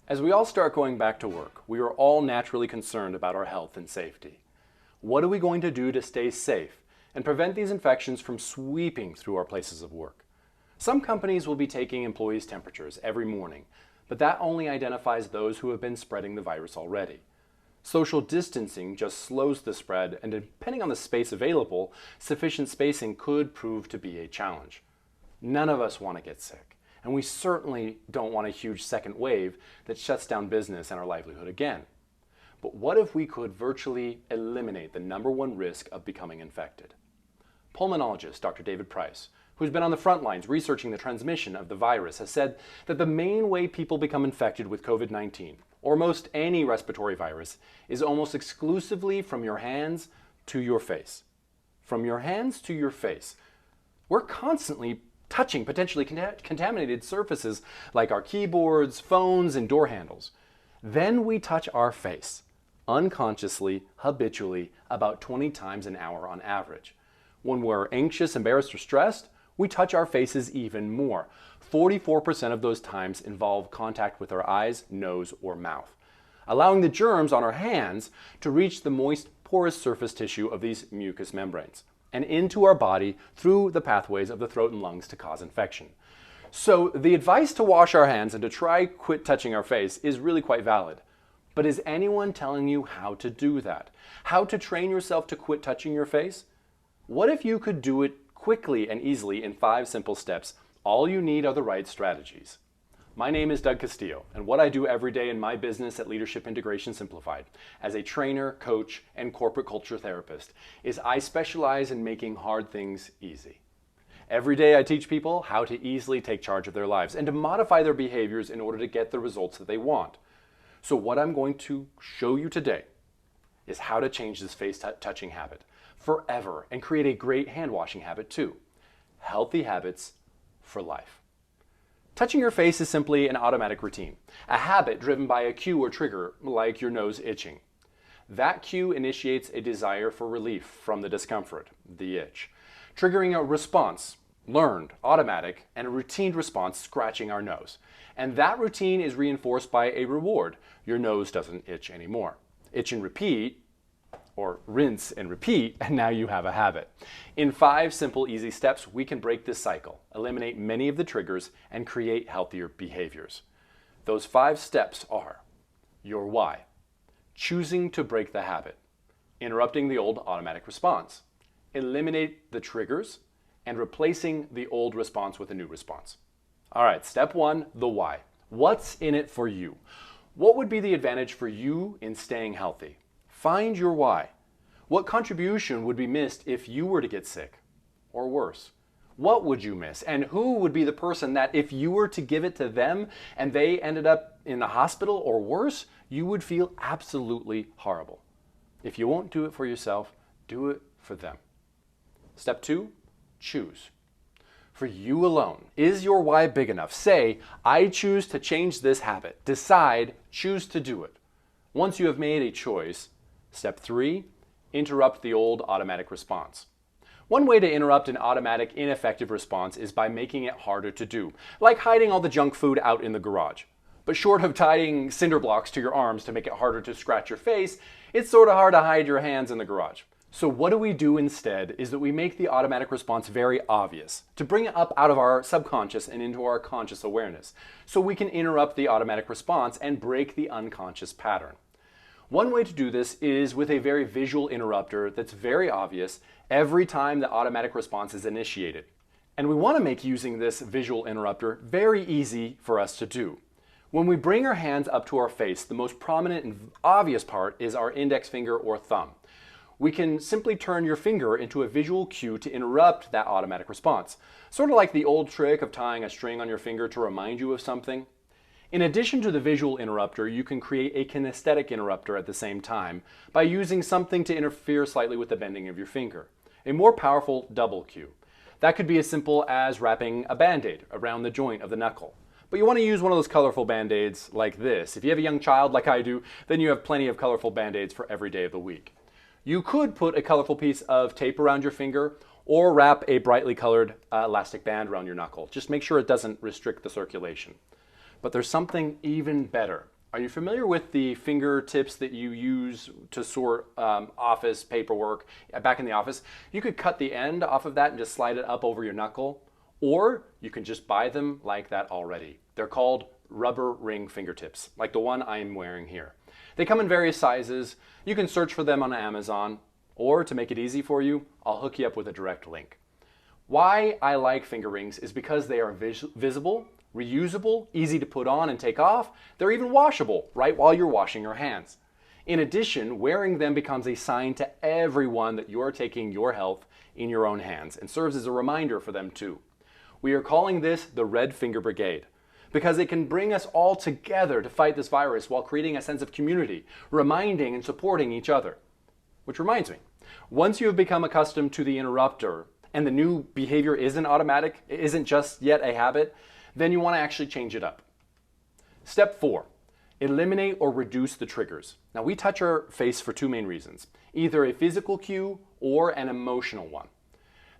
As we all start going back to work, we are all naturally concerned about our health and safety. What are we going to do to stay safe and prevent these infections from sweeping through our places of work? Some companies will be taking employees' temperatures every morning, but that only identifies those who have been spreading the virus already. Social distancing just slows the spread, and depending on the space available, sufficient spacing could prove to be a challenge. None of us want to get sick, and we certainly don't want a huge second wave that shuts down business and our livelihood again. But what if we could virtually eliminate the number one risk of becoming infected? Pulmonologist Dr. David Price, who's been on the front lines researching the transmission of the virus, has said that the main way people become infected with COVID-19, or most any respiratory virus, is almost exclusively from your hands to your face. From your hands to your face. We're constantly touching potentially contaminated surfaces like our keyboards, phones, and door handles. Then we touch our face, unconsciously, habitually, about 20 times an hour on average. When we're anxious, embarrassed, or stressed, we touch our faces even more. 44% of those times involve contact with our eyes, nose, or mouth, allowing the germs on our hands to reach the moist, porous surface tissue of these mucous membranes and into our body through the pathways of the throat and lungs to cause infection. So the advice to wash our hands and to try quit touching our face is really quite valid. But is anyone telling you how to do that? How to train yourself to quit touching your face? What if you could do it quickly and easily in 5 simple steps? All you need are the right strategies. My name is Doug Castillo, and what I do every day in my business at Leadership Integration Simplified, as a trainer, coach, and corporate culture therapist, is I specialize in making hard things easy. Every day I teach people how to easily take charge of their lives and to modify their behaviors in order to get the results that they want. So what I'm going to show you today is how to change this face touching habit forever and create a great hand washing habit too. Healthy habits for life. Touching your face is simply an automatic routine, a habit driven by a cue or trigger like your nose itching. That cue initiates a desire for relief from the discomfort, the itch, triggering a response, learned, automatic, and a routine response scratching our nose. And that routine is reinforced by a reward. Your nose doesn't itch anymore. Itch and repeat, or rinse and repeat, and now you have a habit. In 5 simple, easy steps, we can break this cycle, eliminate many of the triggers, and create healthier behaviors. Those 5 steps are your why, choosing to break the habit, interrupting the old automatic response, eliminate the triggers, and replacing the old response with a new response. All right, step 1, the why. What's in it for you? What would be the advantage for you in staying healthy? Find your why. What contribution would be missed if you were to get sick? Or worse, what would you miss? And who would be the person that if you were to give it to them and they ended up in the hospital or worse, you would feel absolutely horrible? If you won't do it for yourself, do it for them. Step 2, choose. For you alone, is your why big enough? Say, I choose to change this habit. Decide, choose to do it. Once you have made a choice, step 3, interrupt the old automatic response. One way to interrupt an automatic ineffective response is by making it harder to do, like hiding all the junk food out in the garage. But short of tying cinder blocks to your arms to make it harder to scratch your face, it's sort of hard to hide your hands in the garage. So what do we do instead is that we make the automatic response very obvious, to bring it up out of our subconscious and into our conscious awareness, so we can interrupt the automatic response and break the unconscious pattern. One way to do this is with a very visual interrupter that's very obvious every time the automatic response is initiated. And we want to make using this visual interrupter very easy for us to do. When we bring our hands up to our face, the most prominent and obvious part is our index finger or thumb. We can simply turn your finger into a visual cue to interrupt that automatic response, sort of like the old trick of tying a string on your finger to remind you of something. In addition to the visual interrupter, you can create a kinesthetic interrupter at the same time by using something to interfere slightly with the bending of your finger, a more powerful double cue. That could be as simple as wrapping a Band-Aid around the joint of the knuckle. But you want to use one of those colorful Band-Aids like this. If you have a young child like I do, then you have plenty of colorful Band-Aids for every day of the week. You could put a colorful piece of tape around your finger or wrap a brightly colored elastic band around your knuckle. Just make sure it doesn't restrict the circulation. But there's something even better. Are you familiar with the fingertips that you use to sort office paperwork back in the office? You could cut the end off of that and just slide it up over your knuckle, or you can just buy them like that already. They're called rubber ring fingertips, like the one I'm wearing here. They come in various sizes. You can search for them on Amazon, or to make it easy for you, I'll hook you up with a direct link. Why I like finger rings is because they are visible, reusable, easy to put on and take off. They're even washable right while you're washing your hands. In addition, wearing them becomes a sign to everyone that you're taking your health in your own hands and serves as a reminder for them too. We are calling this the Red Finger Brigade because it can bring us all together to fight this virus while creating a sense of community, reminding and supporting each other. Which reminds me, once you have become accustomed to the interrupter and the new behavior isn't automatic, it isn't just yet a habit, then you want to actually change it up. Step 4, eliminate or reduce the triggers. Now we touch our face for two main reasons, either a physical cue or an emotional one.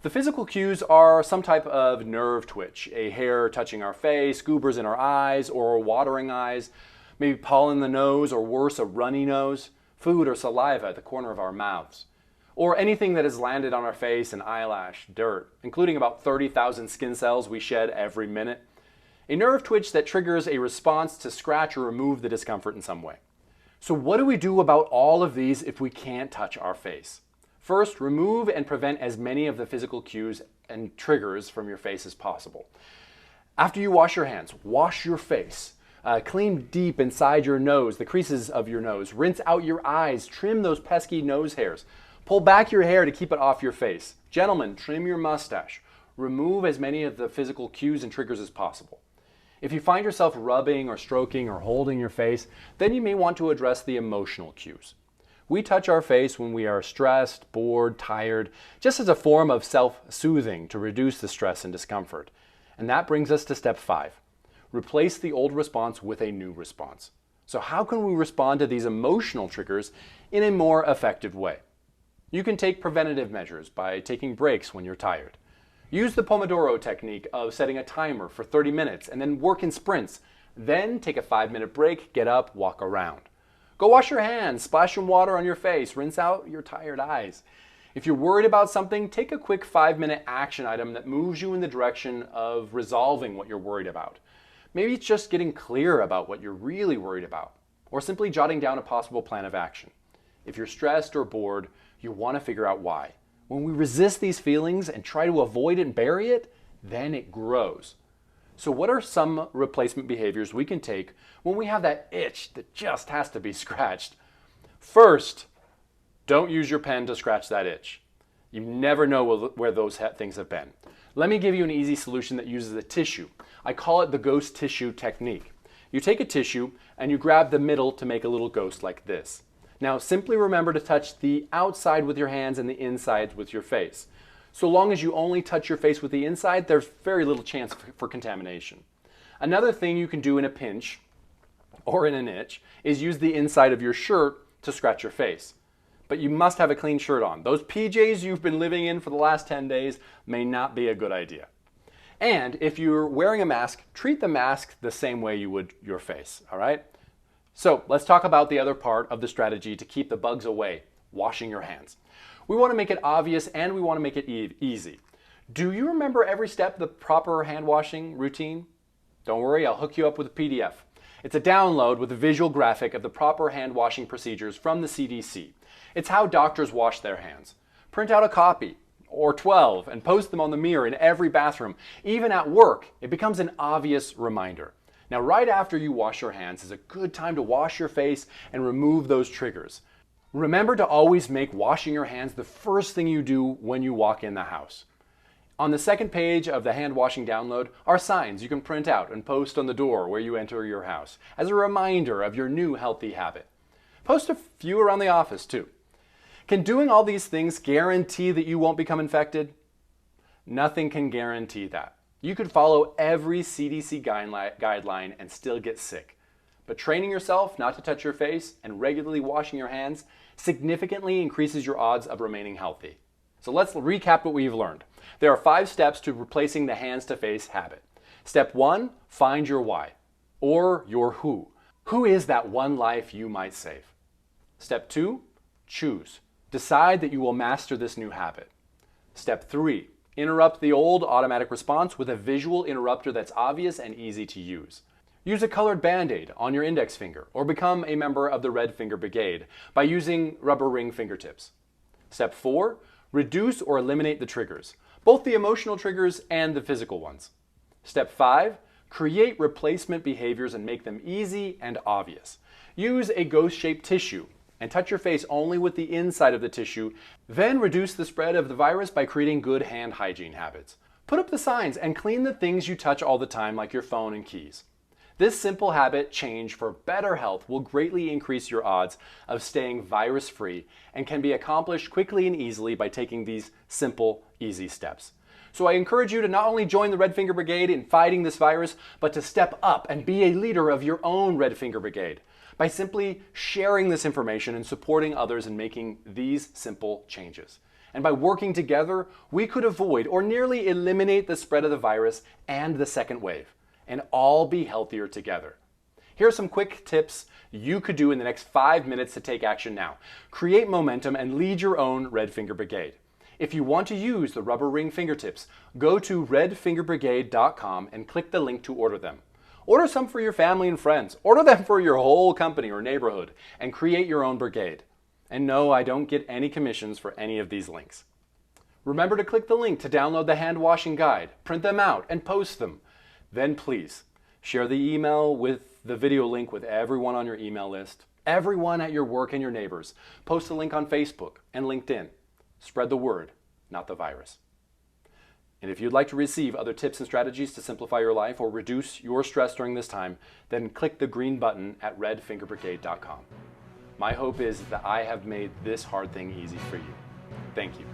The physical cues are some type of nerve twitch, a hair touching our face, goobers in our eyes or watering eyes, maybe pollen in the nose or worse, a runny nose, food or saliva at the corner of our mouths, or anything that has landed on our face, an eyelash, dirt, including about 30,000 skin cells we shed every minute. A nerve twitch that triggers a response to scratch or remove the discomfort in some way. So what do we do about all of these if we can't touch our face? First, remove and prevent as many of the physical cues and triggers from your face as possible. After you wash your hands, wash your face. Clean deep inside your nose, the creases of your nose. Rinse out your eyes. Trim those pesky nose hairs. Pull back your hair to keep it off your face. Gentlemen, trim your mustache. Remove as many of the physical cues and triggers as possible. If you find yourself rubbing or stroking or holding your face, then you may want to address the emotional cues. We touch our face when we are stressed, bored, tired, just as a form of self-soothing to reduce the stress and discomfort. And that brings us to step 5. Replace the old response with a new response. So how can we respond to these emotional triggers in a more effective way? You can take preventative measures by taking breaks when you're tired. Use the Pomodoro technique of setting a timer for 30 minutes and then work in sprints. Then take a 5-minute break, get up, walk around. Go wash your hands, splash some water on your face, rinse out your tired eyes. If you're worried about something, take a quick 5-minute action item that moves you in the direction of resolving what you're worried about. Maybe it's just getting clear about what you're really worried about, or simply jotting down a possible plan of action. If you're stressed or bored, you want to figure out why. When we resist these feelings and try to avoid it and bury it, then it grows. So what are some replacement behaviors we can take when we have that itch that just has to be scratched? First, don't use your pen to scratch that itch. You never know where those things have been. Let me give you an easy solution that uses a tissue. I call it the ghost tissue technique. You take a tissue and you grab the middle to make a little ghost like this. Now simply remember to touch the outside with your hands and the inside with your face. So long as you only touch your face with the inside, there's very little chance for contamination. Another thing you can do in a pinch or in an itch is use the inside of your shirt to scratch your face. But you must have a clean shirt on. Those PJs you've been living in for the last 10 days may not be a good idea. And if you're wearing a mask, treat the mask the same way you would your face, all right? So let's talk about the other part of the strategy to keep the bugs away, washing your hands. We want to make it obvious and we want to make it easy. Do you remember every step of the proper hand washing routine? Don't worry, I'll hook you up with a PDF. It's a download with a visual graphic of the proper hand washing procedures from the CDC. It's how doctors wash their hands. Print out a copy, or 12, and post them on the mirror in every bathroom. Even at work, it becomes an obvious reminder. Now, right after you wash your hands is a good time to wash your face and remove those triggers. Remember to always make washing your hands the first thing you do when you walk in the house. On the second page of the hand washing download are signs you can print out and post on the door where you enter your house as a reminder of your new healthy habit. Post a few around the office too. Can doing all these things guarantee that you won't become infected? Nothing can guarantee that. You could follow every CDC guideline and still get sick. But training yourself not to touch your face and regularly washing your hands significantly increases your odds of remaining healthy. So let's recap what we've learned. There are 5 steps to replacing the hands-to-face habit. Step 1, find your why, or your who. Who is that one life you might save? Step 2, choose. Decide that you will master this new habit. Step 3, interrupt the old automatic response with a visual interrupter that's obvious and easy to use. Use a colored Band-Aid on your index finger or become a member of the Red Finger Brigade by using rubber ring fingertips. Step 4, reduce or eliminate the triggers, both the emotional triggers and the physical ones. Step 5, create replacement behaviors and make them easy and obvious. Use a ghost-shaped tissue and touch your face only with the inside of the tissue. Then reduce the spread of the virus by creating good hand hygiene habits. Put up the signs and clean the things you touch all the time, like your phone and keys. This simple habit change for better health will greatly increase your odds of staying virus-free and can be accomplished quickly and easily by taking these simple, easy steps. So I encourage you to not only join the Red Finger Brigade in fighting this virus, but to step up and be a leader of your own Red Finger Brigade by simply sharing this information and supporting others in making these simple changes. And by working together, we could avoid or nearly eliminate the spread of the virus and the second wave, and all be healthier together. Here are some quick tips you could do in the next 5 minutes to take action now. Create momentum and lead your own Red Finger Brigade. If you want to use the rubber ring fingertips, go to redfingerbrigade.com and click the link to order them. Order some for your family and friends. Order them for your whole company or neighborhood and create your own brigade. And no, I don't get any commissions for any of these links. Remember to click the link to download the hand washing guide, print them out, and post them. Then please share the email with the video link with everyone on your email list, everyone at your work and your neighbors. Post the link on Facebook and LinkedIn. Spread the word, not the virus. And if you'd like to receive other tips and strategies to simplify your life or reduce your stress during this time, then click the green button at redfingerbrigade.com. My hope is that I have made this hard thing easy for you. Thank you.